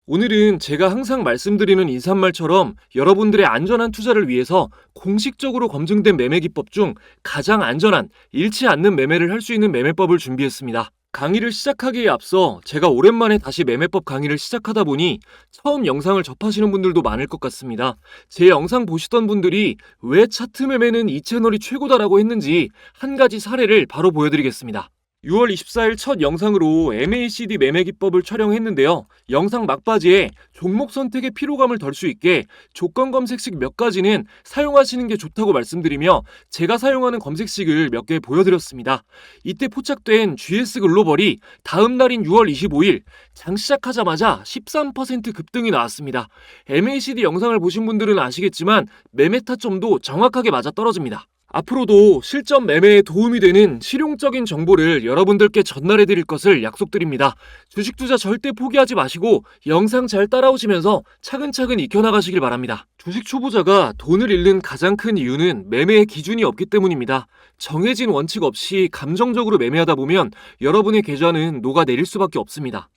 오늘은 제가 항상 말씀드리는 인사말처럼 여러분들의 안전한 투자를 위해서 공식적으로 검증된 매매 기법 중 가장 안전한 잃지 않는 매매를 할 수 있는 매매법을 준비했습니다. 강의를 시작하기에 앞서 제가 오랜만에 다시 매매법 강의를 시작하다 보니 처음 영상을 접하시는 분들도 많을 것 같습니다. 제 영상 보시던 분들이 왜 차트 매매는 이 채널이 최고다라고 했는지 한 가지 사례를 바로 보여드리겠습니다. 6월 24일 첫 영상으로 MACD 매매 기법을 촬영했는데요. 영상 막바지에 종목 선택에 피로감을 덜 수 있게 조건 검색식 몇 가지는 사용하시는 게 좋다고 말씀드리며 제가 사용하는 검색식을 몇 개 보여드렸습니다. 이때 포착된 GS 글로벌이 다음 날인 6월 25일 장 시작하자마자 13% 급등이 나왔습니다. MACD 영상을 보신 분들은 아시겠지만 매매 타점도 정확하게 맞아떨어집니다. 앞으로도 실전 매매에 도움이 되는 실용적인 정보를 여러분들께 전달해 드릴 것을 약속드립니다. 주식 투자 절대 포기하지 마시고 영상 잘 따라오시면서 차근차근 익혀나가시길 바랍니다. 주식 초보자가 돈을 잃는 가장 큰 이유는 매매의 기준이 없기 때문입니다. 정해진 원칙 없이 감정적으로 매매하다 보면 여러분의 계좌는 녹아내릴 수밖에 없습니다.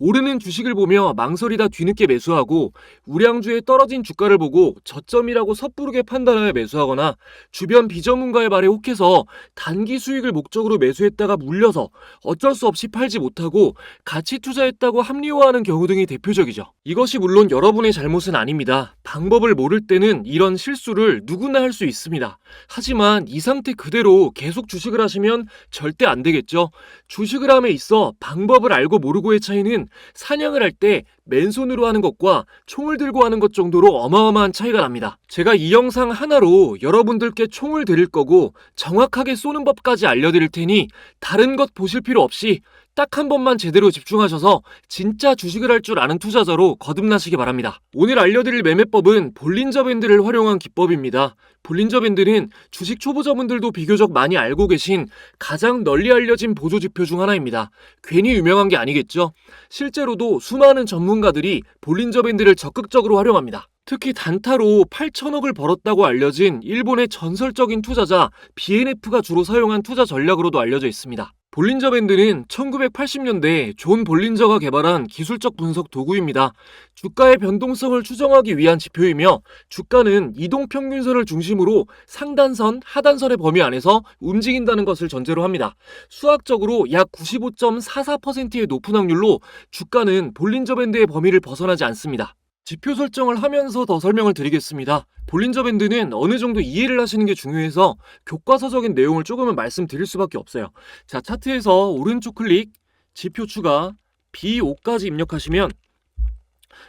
오르는 주식을 보며 망설이다 뒤늦게 매수하고 우량주에 떨어진 주가를 보고 저점이라고 섣부르게 판단하여 매수하거나 주변 비전문가의 말에 혹해서 단기 수익을 목적으로 매수했다가 물려서 어쩔 수 없이 팔지 못하고 가치 투자했다고 합리화하는 경우 등이 대표적이죠. 이것이 물론 여러분의 잘못은 아닙니다. 방법을 모를 때는 이런 실수를 누구나 할 수 있습니다. 하지만 이 상태 그대로 계속 주식을 하시면 절대 안 되겠죠. 주식을 함에 있어 방법을 알고 모르고의 차이는 사냥을 할 때 맨손으로 하는 것과 총을 들고 하는 것 정도로 어마어마한 차이가 납니다. 제가 이 영상 하나로 여러분들께 총을 드릴 거고 정확하게 쏘는 법까지 알려드릴 테니 다른 것 보실 필요 없이 딱 한 번만 제대로 집중하셔서 진짜 주식을 할 줄 아는 투자자로 거듭나시기 바랍니다. 오늘 알려드릴 매매법은 볼린저 밴드를 활용한 기법입니다. 볼린저 밴드는 주식 초보자분들도 비교적 많이 알고 계신 가장 널리 알려진 보조지표 중 하나입니다. 괜히 유명한 게 아니겠죠? 실제로도 수많은 전문가들이 볼린저 밴드를 적극적으로 활용합니다. 특히 단타로 8천억을 벌었다고 알려진 일본의 전설적인 투자자 BNF가 주로 사용한 투자 전략으로도 알려져 있습니다. 볼린저 밴드는 1980년대 존 볼린저가 개발한 기술적 분석 도구입니다. 주가의 변동성을 추정하기 위한 지표이며 주가는 이동평균선을 중심으로 상단선, 하단선의 범위 안에서 움직인다는 것을 전제로 합니다. 수학적으로 약 95.44%의 높은 확률로 주가는 볼린저 밴드의 범위를 벗어나지 않습니다. 지표 설정을 하면서 더 설명을 드리겠습니다. 볼린저 밴드는 어느 정도 이해를 하시는 게 중요해서 교과서적인 내용을 조금은 말씀드릴 수밖에 없어요. 자, 차트에서 오른쪽 클릭, 지표 추가, B5까지 입력하시면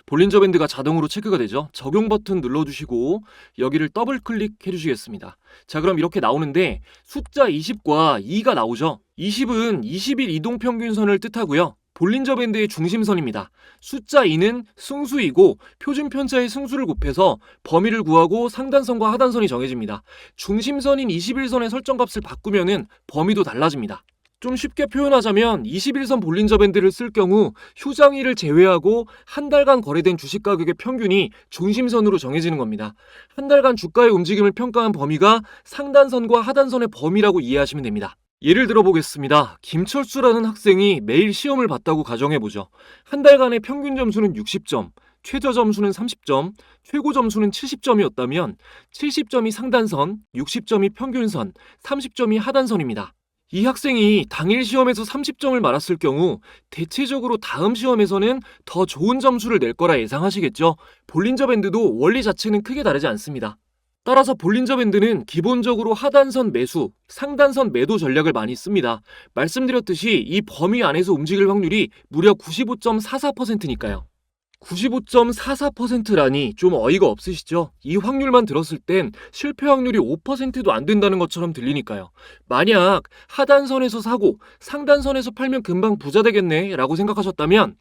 볼린저 밴드가 자동으로 체크가 되죠. 적용 버튼 눌러주시고 여기를 더블 클릭해 주시겠습니다. 자, 그럼 이렇게 나오는데 숫자 20과 2가 나오죠. 20은 20일 이동평균선을 뜻하고요. 볼린저 밴드의 중심선입니다. 숫자 2는 승수이고 표준 편차의 승수를 곱해서 범위를 구하고 상단선과 하단선이 정해집니다. 중심선인 21선의 설정값을 바꾸면은 범위도 달라집니다. 좀 쉽게 표현하자면 21선 볼린저 밴드를 쓸 경우 휴장일을 제외하고 한 달간 거래된 주식 가격의 평균이 중심선으로 정해지는 겁니다. 한 달간 주가의 움직임을 평가한 범위가 상단선과 하단선의 범위라고 이해하시면 됩니다. 예를 들어보겠습니다. 김철수라는 학생이 매일 시험을 봤다고 가정해보죠. 한 달간의 평균 점수는 60점, 최저 점수는 30점, 최고 점수는 70점이었다면 70점이 상단선, 60점이 평균선, 30점이 하단선입니다. 이 학생이 당일 시험에서 30점을 맞았을 경우 대체적으로 다음 시험에서는 더 좋은 점수를 낼 거라 예상하시겠죠? 볼린저 밴드도 원리 자체는 크게 다르지 않습니다. 따라서 볼린저 밴드는 기본적으로 하단선 매수, 상단선 매도 전략을 많이 씁니다. 말씀드렸듯이 이 범위 안에서 움직일 확률이 무려 95.44%니까요. 95.44%라니 좀 어이가 없으시죠? 이 확률만 들었을 땐 실패 확률이 5%도 안 된다는 것처럼 들리니까요. 만약 하단선에서 사고 상단선에서 팔면 금방 부자 되겠네 라고 생각하셨다면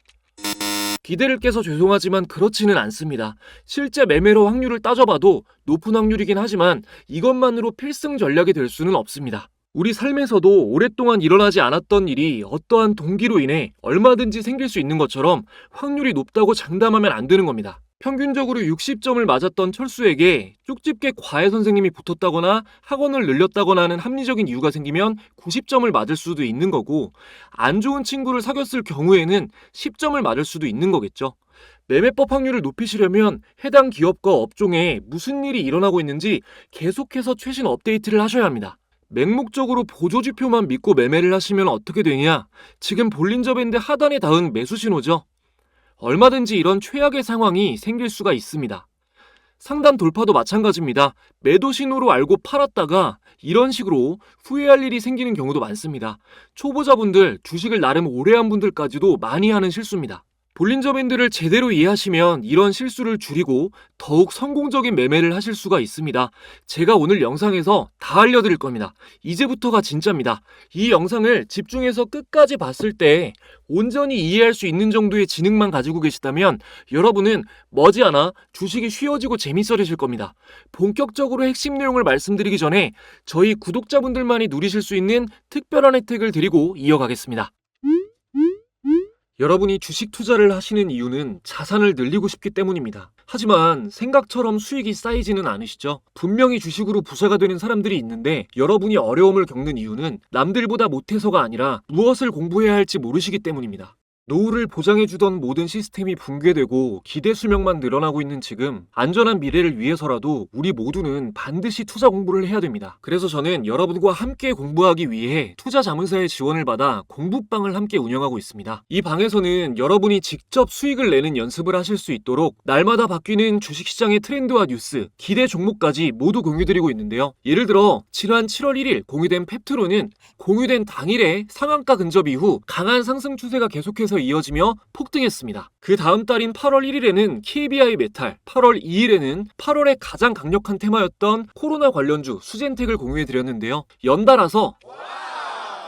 기대를 깨서 죄송하지만 그렇지는 않습니다. 실제 매매로 확률을 따져봐도 높은 확률이긴 하지만 이것만으로 필승 전략이 될 수는 없습니다. 우리 삶에서도 오랫동안 일어나지 않았던 일이 어떠한 동기로 인해 얼마든지 생길 수 있는 것처럼 확률이 높다고 장담하면 안 되는 겁니다. 평균적으로 60점을 맞았던 철수에게 쪽집게 과외 선생님이 붙었다거나 학원을 늘렸다거나 하는 합리적인 이유가 생기면 90점을 맞을 수도 있는 거고, 안 좋은 친구를 사귀었을 경우에는 10점을 맞을 수도 있는 거겠죠. 매매법 확률을 높이시려면 해당 기업과 업종에 무슨 일이 일어나고 있는지 계속해서 최신 업데이트를 하셔야 합니다. 맹목적으로 보조지표만 믿고 매매를 하시면 어떻게 되냐? 지금 볼린저 밴드 하단에 닿은 매수 신호죠. 얼마든지 이런 최악의 상황이 생길 수가 있습니다. 상단 돌파도 마찬가지입니다. 매도 신호로 알고 팔았다가 이런 식으로 후회할 일이 생기는 경우도 많습니다. 초보자분들, 주식을 나름 오래 한 분들까지도 많이 하는 실수입니다. 볼린저 밴드를 제대로 이해하시면 이런 실수를 줄이고 더욱 성공적인 매매를 하실 수가 있습니다. 제가 오늘 영상에서 다 알려드릴 겁니다. 이제부터가 진짜입니다. 이 영상을 집중해서 끝까지 봤을 때 온전히 이해할 수 있는 정도의 지능만 가지고 계시다면 여러분은 머지않아 주식이 쉬워지고 재밌어지실 겁니다. 본격적으로 핵심 내용을 말씀드리기 전에 저희 구독자분들만이 누리실 수 있는 특별한 혜택을 드리고 이어가겠습니다. 여러분이 주식 투자를 하시는 이유는 자산을 늘리고 싶기 때문입니다. 하지만 생각처럼 수익이 쌓이지는 않으시죠? 분명히 주식으로 부자가 되는 사람들이 있는데 여러분이 어려움을 겪는 이유는 남들보다 못해서가 아니라 무엇을 공부해야 할지 모르시기 때문입니다. 노후를 보장해주던 모든 시스템이 붕괴되고 기대 수명만 늘어나고 있는 지금 안전한 미래를 위해서라도 우리 모두는 반드시 투자 공부를 해야 됩니다. 그래서 저는 여러분과 함께 공부하기 위해 투자자문사의 지원을 받아 공부방을 함께 운영하고 있습니다. 이 방에서는 여러분이 직접 수익을 내는 연습을 하실 수 있도록 날마다 바뀌는 주식시장의 트렌드와 뉴스, 기대 종목까지 모두 공유드리고 있는데요. 예를 들어 지난 7월 1일 공유된 펩트로는 공유된 당일에 상한가 근접 이후 강한 상승 추세가 계속해서 이어지며 폭등했습니다. 그 다음 달인 8월 1일에는 KBI 메탈, 8월 2일에는 8월에 가장 강력한 테마였던 코로나 관련주 수젠텍을 공유해드렸는데요. 연달아서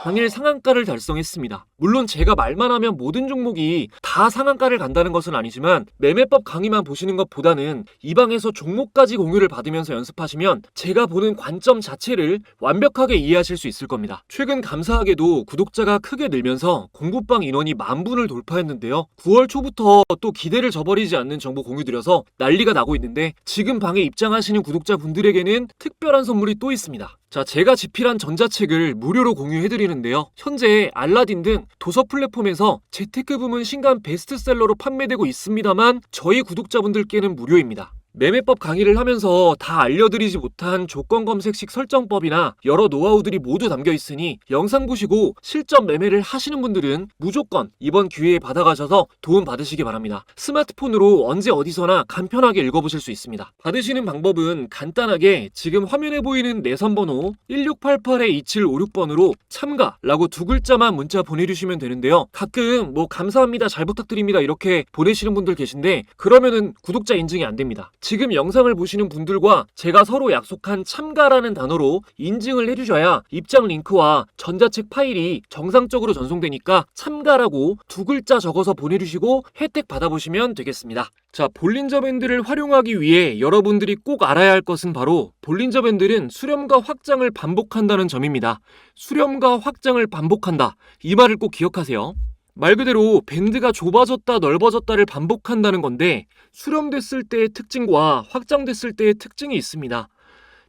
당일 상한가를 달성했습니다. 물론 제가 말만 하면 모든 종목이 다 상한가를 간다는 것은 아니지만 매매법 강의만 보시는 것보다는 이 방에서 종목까지 공유를 받으면서 연습하시면 제가 보는 관점 자체를 완벽하게 이해하실 수 있을 겁니다. 최근 감사하게도 구독자가 크게 늘면서 공부방 인원이 10,000분을 돌파했는데요. 9월 초부터 또 기대를 저버리지 않는 정보 공유드려서 난리가 나고 있는데 지금 방에 입장하시는 구독자분들에게는 특별한 선물이 또 있습니다. 자, 제가 집필한 전자책을 무료로 공유해드리는데요. 현재 알라딘 등 도서 플랫폼에서 재테크 부문 신간 베스트셀러로 판매되고 있습니다만 저희 구독자분들께는 무료입니다. 매매법 강의를 하면서 다 알려드리지 못한 조건 검색식 설정법이나 여러 노하우들이 모두 담겨 있으니 영상 보시고 실전 매매를 하시는 분들은 무조건 이번 기회에 받아가셔서 도움 받으시기 바랍니다. 스마트폰으로 언제 어디서나 간편하게 읽어보실 수 있습니다. 받으시는 방법은 간단하게 지금 화면에 보이는 내선번호 1688-2756번으로 참가라고 2글자만 문자 보내주시면 되는데요. 가끔 감사합니다, 잘 부탁드립니다 이렇게 보내시는 분들 계신데 그러면은 구독자 인증이 안 됩니다. 지금 영상을 보시는 분들과 제가 서로 약속한 참가라는 단어로 인증을 해주셔야 입장 링크와 전자책 파일이 정상적으로 전송되니까 참가라고 2글자 적어서 보내주시고 혜택 받아보시면 되겠습니다. 자, 볼린저 밴드를 활용하기 위해 여러분들이 꼭 알아야 할 것은 바로 볼린저 밴드는 수렴과 확장을 반복한다는 점입니다. 수렴과 확장을 반복한다. 이 말을 꼭 기억하세요. 말 그대로 밴드가 좁아졌다 넓어졌다를 반복한다는 건데 수렴됐을 때의 특징과 확장됐을 때의 특징이 있습니다.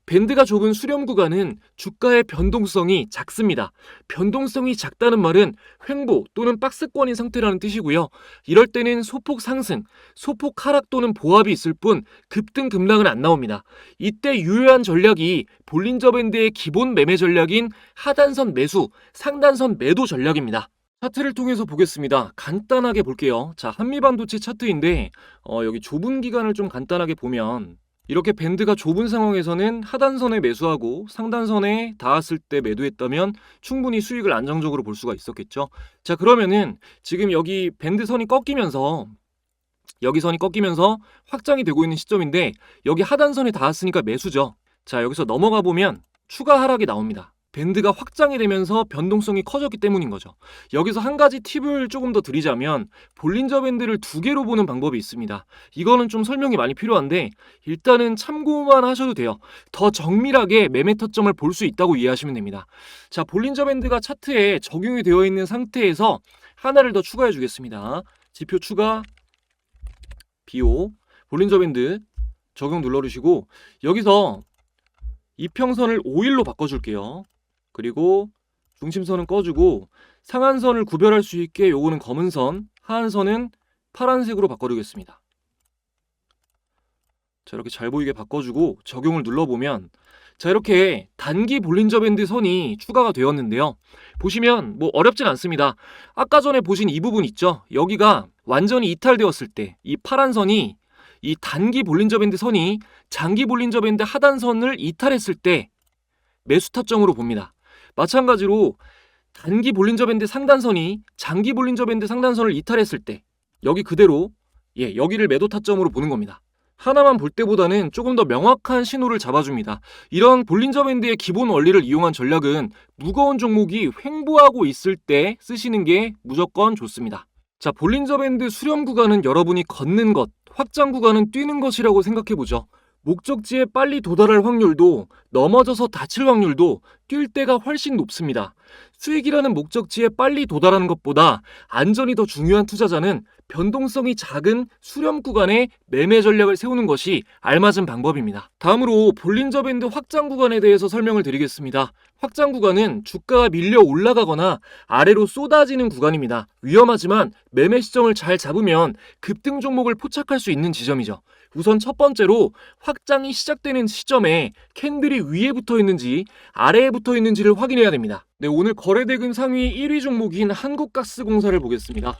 밴드가 좁은 수렴 구간은 주가의 변동성이 작습니다. 변동성이 작다는 말은 횡보 또는 박스권인 상태라는 뜻이고요. 이럴 때는 소폭 상승, 소폭 하락 또는 보합이 있을 뿐 급등 급락은 안 나옵니다. 이때 유효한 전략이 볼린저 밴드의 기본 매매 전략인 하단선 매수, 상단선 매도 전략입니다. 차트를 통해서 보겠습니다. 간단하게 볼게요. 자, 한미반도체 차트인데 여기 좁은 기간을 좀 간단하게 보면 이렇게 밴드가 좁은 상황에서는 하단선에 매수하고 상단선에 닿았을 때 매도했다면 충분히 수익을 안정적으로 볼 수가 있었겠죠. 자, 그러면은 지금 여기 밴드선이 꺾이면서 여기 선이 꺾이면서 확장이 되고 있는 시점인데 여기 하단선에 닿았으니까 매수죠. 자, 여기서 넘어가 보면 추가 하락이 나옵니다. 밴드가 확장이 되면서 변동성이 커졌기 때문인 거죠. 여기서 한 가지 팁을 조금 더 드리자면 볼린저 밴드를 2개로 보는 방법이 있습니다. 이거는 좀 설명이 많이 필요한데 일단은 참고만 하셔도 돼요. 더 정밀하게 매매 타점을 볼 수 있다고 이해하시면 됩니다. 자, 볼린저 밴드가 차트에 적용이 되어 있는 상태에서 하나를 더 추가해 주겠습니다. 지표 추가, 비호. 볼린저 밴드 적용 눌러주시고 여기서 이평선을 5일로 바꿔줄게요. 그리고 중심선은 꺼주고 상한선을 구별할 수 있게 요거는 검은 선, 하한선은 파란색으로 바꿔주겠습니다. 자, 이렇게 잘 보이게 바꿔주고 적용을 눌러보면 자, 이렇게 단기 볼린저 밴드 선이 추가가 되었는데요. 보시면 뭐 어렵진 않습니다. 아까 전에 보신 이 부분 있죠? 여기가 완전히 이탈되었을 때 이 파란 선이 이 단기 볼린저 밴드 선이 장기 볼린저 밴드 하단선을 이탈했을 때 매수 타점으로 봅니다. 마찬가지로 단기 볼린저 밴드 상단선이 장기 볼린저 밴드 상단선을 이탈했을 때 여기 그대로 여기를 매도 타점으로 보는 겁니다. 하나만 볼 때보다는 조금 더 명확한 신호를 잡아줍니다. 이런 볼린저 밴드의 기본 원리를 이용한 전략은 무거운 종목이 횡보하고 있을 때 쓰시는 게 무조건 좋습니다. 자, 볼린저 밴드 수렴 구간은 여러분이 걷는 것, 확장 구간은 뛰는 것이라고 생각해보죠. 목적지에 빨리 도달할 확률도 넘어져서 다칠 확률도 뛸 때가 훨씬 높습니다. 수익이라는 목적지에 빨리 도달하는 것보다 안전이 더 중요한 투자자는 변동성이 작은 수렴 구간에 매매 전략을 세우는 것이 알맞은 방법입니다. 다음으로 볼린저 밴드 확장 구간에 대해서 설명을 드리겠습니다. 확장 구간은 주가가 밀려 올라가거나 아래로 쏟아지는 구간입니다. 위험하지만 매매 시점을 잘 잡으면 급등 종목을 포착할 수 있는 지점이죠. 우선 첫 번째로 확장이 시작되는 시점에 캔들이 위에 붙어 있는지 아래에 붙어 있는지를 확인해야 됩니다. 네, 오늘 거래대금 상위 1위 종목인 한국가스공사를 보겠습니다.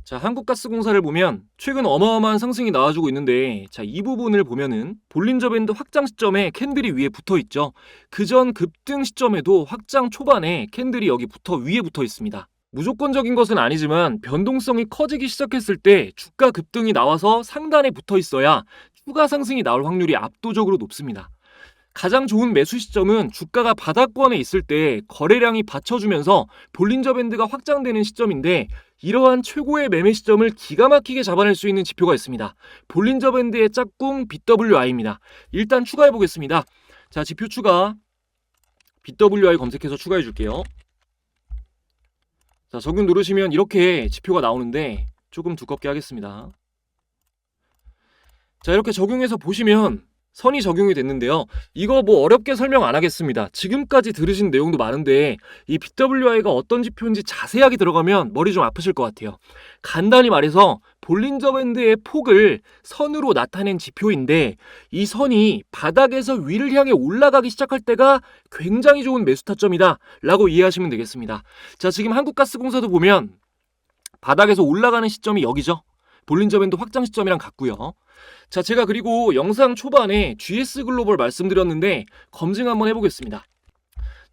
자, 한국가스공사를 보면 최근 어마어마한 상승이 나와주고 있는데 자, 이 부분을 보면은 볼린저 밴드 확장 시점에 캔들이 위에 붙어 있죠. 그전 급등 시점에도 확장 초반에 캔들이 여기 위에 붙어 있습니다. 무조건적인 것은 아니지만 변동성이 커지기 시작했을 때 주가 급등이 나와서 상단에 붙어 있어야 추가 상승이 나올 확률이 압도적으로 높습니다. 가장 좋은 매수 시점은 주가가 바닥권에 있을 때 거래량이 받쳐주면서 볼린저 밴드가 확장되는 시점인데 이러한 최고의 매매 시점을 기가 막히게 잡아낼 수 있는 지표가 있습니다. 볼린저 밴드의 짝꿍 BWI입니다. 일단 추가해 보겠습니다. 자, 지표 추가 BWI 검색해서 추가해 줄게요. 자, 적용 누르시면 이렇게 지표가 나오는데 조금 두껍게 하겠습니다. 자, 이렇게 적용해서 보시면 선이 적용이 됐는데요. 이거 뭐 어렵게 설명 안 하겠습니다. 지금까지 들으신 내용도 많은데 이 BWI가 어떤 지표인지 자세하게 들어가면 머리 좀 아프실 것 같아요. 간단히 말해서 볼린저 밴드의 폭을 선으로 나타낸 지표인데 이 선이 바닥에서 위를 향해 올라가기 시작할 때가 굉장히 좋은 매수 타점이다 라고 이해하시면 되겠습니다. 자, 지금 한국가스공사도 보면 바닥에서 올라가는 시점이 여기죠. 볼린저 밴드 확장 시점이랑 같고요. 자, 제가 그리고 영상 초반에 GS글로벌 말씀드렸는데 검증 한번 해보겠습니다.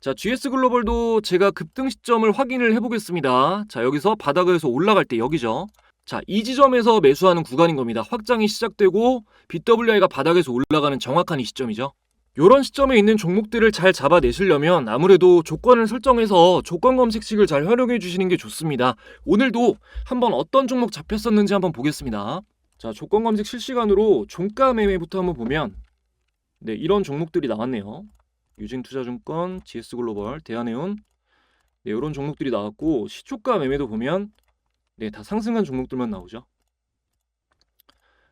자, GS글로벌도 제가 급등 시점을 확인을 해보겠습니다. 자, 여기서 바닥에서 올라갈 때 여기죠. 자, 이 지점에서 매수하는 구간인 겁니다. 확장이 시작되고 BWI가 바닥에서 올라가는 정확한 이 시점이죠. 이런 시점에 있는 종목들을 잘 잡아내시려면 아무래도 조건을 설정해서 조건 검색식을 잘 활용해 주시는 게 좋습니다. 오늘도 한번 어떤 종목 잡혔었는지 한번 보겠습니다. 자, 조건 검색 실시간으로 종가 매매부터 한번 보면 네, 이런 종목들이 나왔네요. 유진투자증권, GS글로벌, 대한해운 네, 이런 종목들이 나왔고 시초가 매매도 보면 네, 다 상승한 종목들만 나오죠.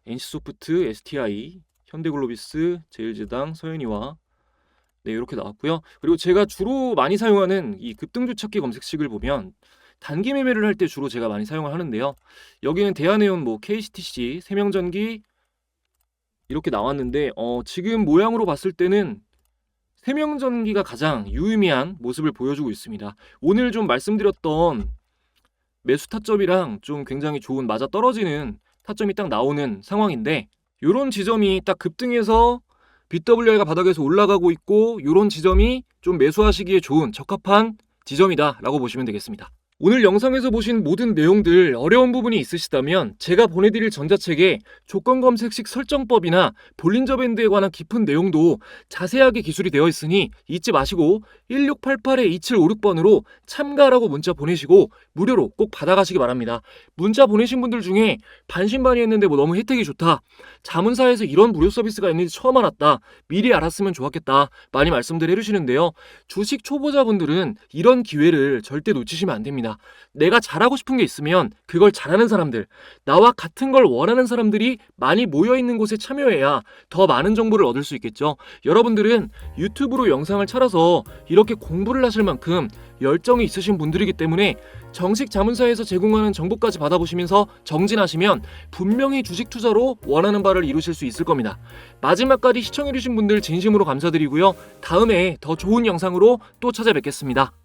NC소프트, STI, 현대글로비스, 제일제당, 서현이와 네, 이렇게 나왔고요. 그리고 제가 주로 많이 사용하는 이 급등주 찾기 검색식을 보면 단기 매매를 할 때 주로 제가 많이 사용을 하는데요. 여기는 대한해운, KCTC, 세명전기 이렇게 나왔는데 지금 모양으로 봤을 때는 세명전기가 가장 유의미한 모습을 보여주고 있습니다. 오늘 좀 말씀드렸던 매수 타점이랑 좀 굉장히 좋은 맞아떨어지는 타점이 딱 나오는 상황인데 이런 지점이 딱 급등해서 BWI가 바닥에서 올라가고 있고 이런 지점이 좀 매수하시기에 좋은 적합한 지점이다 라고 보시면 되겠습니다. 오늘 영상에서 보신 모든 내용들 어려운 부분이 있으시다면 제가 보내드릴 전자책에 조건 검색식 설정법이나 볼린저 밴드에 관한 깊은 내용도 자세하게 기술이 되어 있으니 잊지 마시고 1688-2756번으로 참가라고 문자 보내시고 무료로 꼭 받아가시기 바랍니다. 문자 보내신 분들 중에 반신반의했는데 너무 혜택이 좋다, 자문사에서 이런 무료 서비스가 있는지 처음 알았다, 미리 알았으면 좋았겠다 많이 말씀들 해주시는데요. 주식 초보자분들은 이런 기회를 절대 놓치시면 안 됩니다. 겁니다. 내가 잘하고 싶은 게 있으면 그걸 잘하는 사람들, 나와 같은 걸 원하는 사람들이 많이 모여있는 곳에 참여해야 더 많은 정보를 얻을 수 있겠죠. 여러분들은 유튜브로 영상을 찾아서 이렇게 공부를 하실 만큼 열정이 있으신 분들이기 때문에 정식 자문사에서 제공하는 정보까지 받아보시면서 정진하시면 분명히 주식 투자로 원하는 바를 이루실 수 있을 겁니다. 마지막까지 시청해주신 분들 진심으로 감사드리고요. 다음에 더 좋은 영상으로 또 찾아뵙겠습니다.